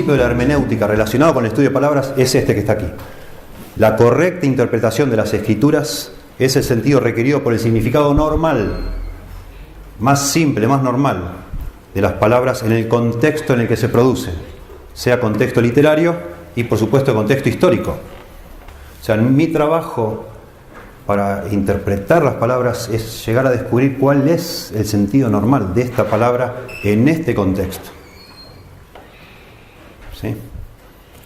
principio de la hermenéutica relacionado con el estudio de palabras es este que está aquí. La correcta interpretación de las escrituras es el sentido requerido por el significado normal, más simple, más normal, de las palabras en el contexto en el que se producen, sea contexto literario y por supuesto contexto histórico. O sea, mi trabajo para interpretar las palabras es llegar a descubrir cuál es el sentido normal de esta palabra en este contexto. ¿Sí?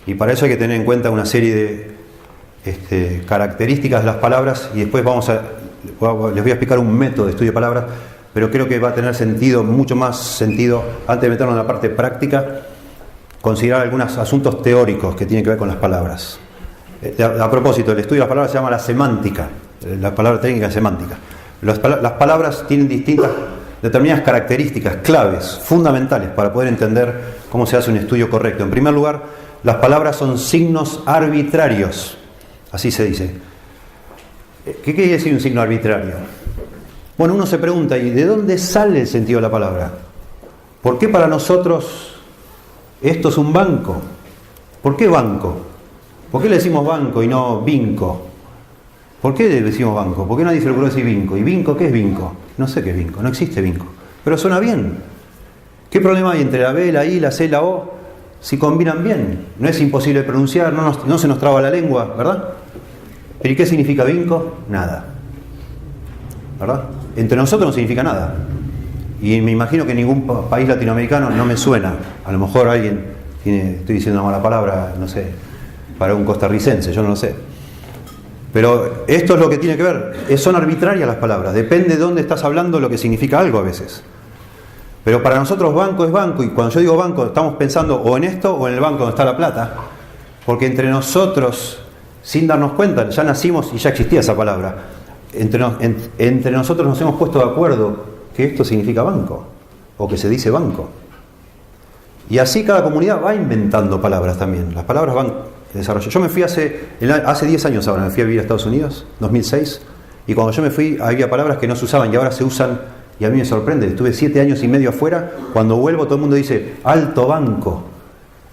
Y para eso hay que tener en cuenta una serie de características de las palabras, y después les voy a explicar un método de estudio de palabras, pero creo que va a tener sentido, mucho más sentido, antes de meternos en la parte práctica, considerar algunos asuntos teóricos que tienen que ver con las palabras. A propósito, el estudio de las palabras se llama la semántica, la palabra técnica es semántica. Las palabras tienen determinadas características, claves, fundamentales para poder entender cómo se hace un estudio correcto. En primer lugar, las palabras son signos arbitrarios, así se dice. ¿Qué quiere decir un signo arbitrario? Bueno, uno se pregunta, ¿y de dónde sale el sentido de la palabra? ¿Por qué para nosotros esto es un banco? ¿Por qué banco? ¿Por qué le decimos banco y no vinco? ¿Por qué le decimos banco? ¿Por qué nadie se le ocurrió decir vinco? ¿Y vinco qué es vinco? No sé qué es vinco, no existe vinco. Pero suena bien. ¿Qué problema hay entre la B, la I, la C, la O? Si combinan bien. No es imposible pronunciar, no se nos traba la lengua, ¿verdad? ¿Pero y qué significa vinco? Nada. ¿Verdad? Entre nosotros no significa nada. Y me imagino que ningún país latinoamericano no me suena. A lo mejor alguien estoy diciendo una mala palabra, no sé, para un costarricense, yo no lo sé. Pero esto es lo que tiene que ver. Son arbitrarias las palabras. Depende de dónde estás hablando lo que significa algo a veces. Pero para nosotros banco es banco. Y cuando yo digo banco, estamos pensando o en esto o en el banco donde está la plata. Porque entre nosotros, sin darnos cuenta, ya nacimos y ya existía esa palabra. Entre nosotros nos hemos puesto de acuerdo que esto significa banco. O que se dice banco. Y así cada comunidad va inventando palabras también. Las palabras van desarrollo. Yo me fui hace 10 años ahora, me fui a vivir a Estados Unidos, 2006, y cuando yo me fui había palabras que no se usaban y ahora se usan, y a mí me sorprende. Estuve 7 años y medio afuera, cuando vuelvo todo el mundo dice alto banco,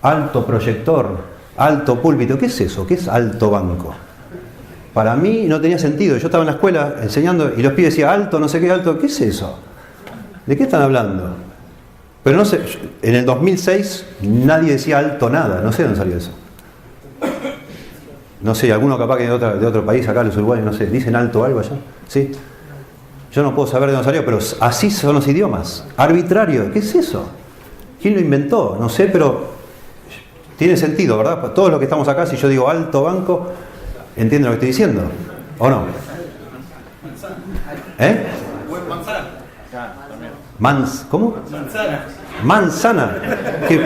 alto proyector, alto púlpito. ¿Qué es eso? ¿Qué es alto banco? Para mí no tenía sentido. Yo estaba en la escuela enseñando y los pibes decían alto, no sé qué, alto. ¿Qué es eso? ¿De qué están hablando? Pero no sé, en el 2006 nadie decía alto nada, no sé dónde salió eso. No sé, alguno capaz que de otro país, acá los uruguayos, no sé, ¿dicen alto algo allá? ¿Sí? Yo no puedo saber de dónde salió, pero así son los idiomas. Arbitrario, ¿qué es eso? ¿Quién lo inventó? No sé, pero tiene sentido, ¿verdad? Todos los que estamos acá, si yo digo alto banco, ¿entienden lo que estoy diciendo? ¿O no? ¿Eh? ¿Cómo? Manzana. ¿Qué?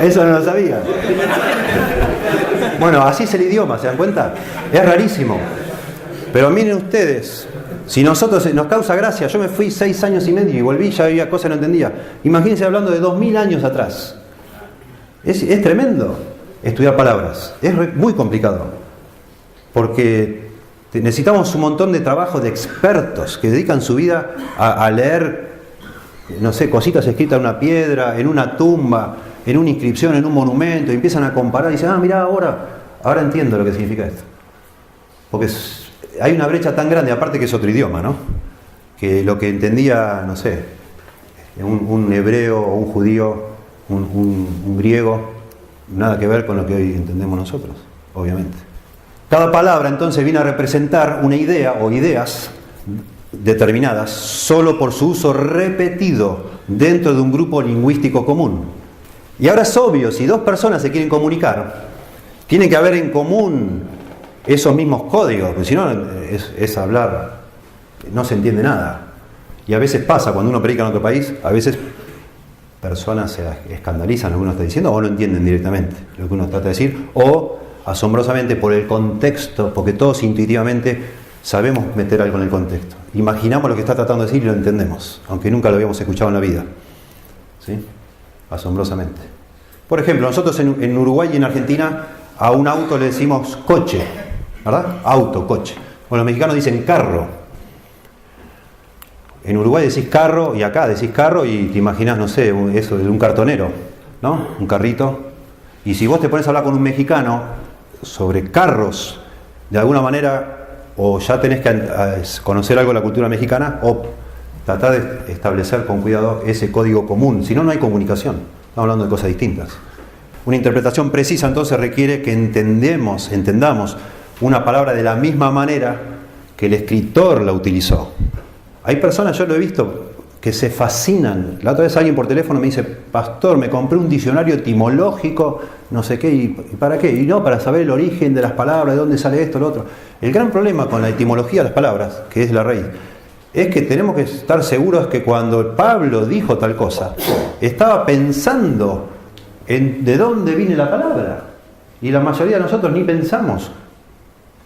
Eso no lo sabía. Bueno, así es el idioma, ¿se dan cuenta? Es rarísimo. Pero miren ustedes, si nosotros nos causa gracia, yo me fui 6 años y medio y volví, ya había cosas que no entendía. Imagínense hablando de 2000 años atrás. Es tremendo estudiar palabras. Es muy complicado. Porque necesitamos un montón de trabajo de expertos que dedican su vida a leer, no sé, cositas escritas en una piedra, en una tumba, en una inscripción, en un monumento, y empiezan a comparar y dicen, mirá, ahora entiendo lo que significa esto. Porque hay una brecha tan grande, aparte que es otro idioma, ¿no? Que lo que entendía, no sé, un hebreo o un judío, un griego, nada que ver con lo que hoy entendemos nosotros, obviamente. Cada palabra entonces viene a representar una idea o ideas determinadas solo por su uso repetido dentro de un grupo lingüístico común. Y ahora es obvio, si 2 personas se quieren comunicar, tiene que haber en común esos mismos códigos, porque si no es hablar, no se entiende nada. Y a veces pasa, cuando uno predica en otro país, a veces personas se escandalizan lo que uno está diciendo o no entienden directamente lo que uno trata de decir, o asombrosamente por el contexto, porque todos intuitivamente sabemos meter algo en el contexto. Imaginamos lo que está tratando de decir y lo entendemos, aunque nunca lo habíamos escuchado en la vida. ¿Sí? Asombrosamente. Por ejemplo, nosotros en Uruguay y en Argentina a un auto le decimos coche, ¿verdad? Auto, coche. Bueno, los mexicanos dicen carro. En Uruguay decís carro y acá decís carro y te imaginás, no sé, eso de un cartonero, ¿no? Un carrito. Y si vos te pones a hablar con un mexicano sobre carros, de alguna manera, o ya tenés que conocer algo de la cultura mexicana, o tratar de establecer con cuidado ese código común. Si no, no hay comunicación. Estamos hablando de cosas distintas. Una interpretación precisa entonces requiere que entendamos una palabra de la misma manera que el escritor la utilizó. Hay personas, yo lo he visto, que se fascinan. La otra vez alguien por teléfono me dice: pastor, me compré un diccionario etimológico, no sé qué, ¿y para qué? Y no, para saber el origen de las palabras, de dónde sale esto, lo otro. El gran problema con la etimología de las palabras, que es la raíz, es que tenemos que estar seguros que cuando Pablo dijo tal cosa, estaba pensando en de dónde viene la palabra. Y la mayoría de nosotros ni pensamos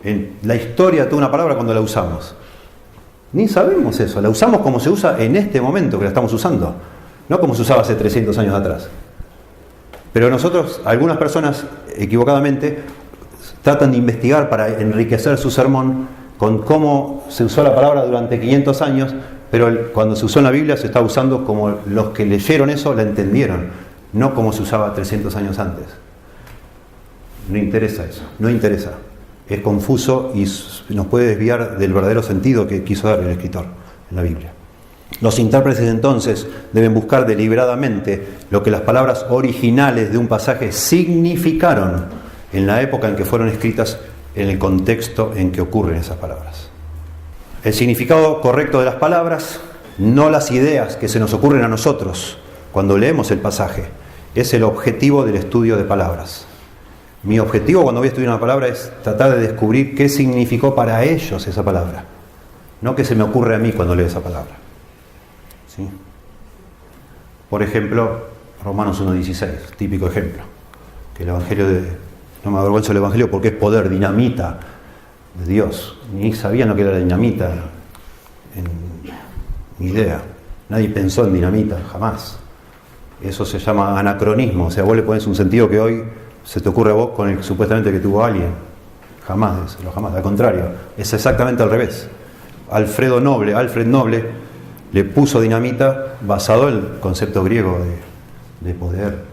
en la historia de toda una palabra cuando la usamos. Ni sabemos eso, la usamos como se usa en este momento que la estamos usando, no como se usaba hace 300 años atrás. Pero nosotros, algunas personas equivocadamente, tratan de investigar para enriquecer su sermón con cómo se usó la palabra durante 500 años, pero cuando se usó en la Biblia se está usando como los que leyeron eso la entendieron, no como se usaba 300 años antes. No interesa eso, no interesa. Es confuso y nos puede desviar del verdadero sentido que quiso dar el escritor en la Biblia. Los intérpretes entonces deben buscar deliberadamente lo que las palabras originales de un pasaje significaron en la época en que fueron escritas, en el contexto en que ocurren esas palabras. El significado correcto de las palabras, no las ideas que se nos ocurren a nosotros cuando leemos el pasaje, es el objetivo del estudio de palabras. Mi objetivo cuando voy a estudiar una palabra es tratar de descubrir qué significó para ellos esa palabra, no qué se me ocurre a mí cuando leo esa palabra. ¿Sí? Por ejemplo, Romanos 1:16, típico ejemplo, que el Evangelio no me avergüenzo del Evangelio porque es poder, dinamita de Dios. Ni sabían lo que era la dinamita, ni idea. Nadie pensó en dinamita, jamás. Eso se llama anacronismo, o sea, vos le pones un sentido que hoy se te ocurre a vos con el supuestamente que tuvo alguien. Jamás, al contrario, es exactamente al revés. Alfred Noble le puso dinamita basado en el concepto griego de poder.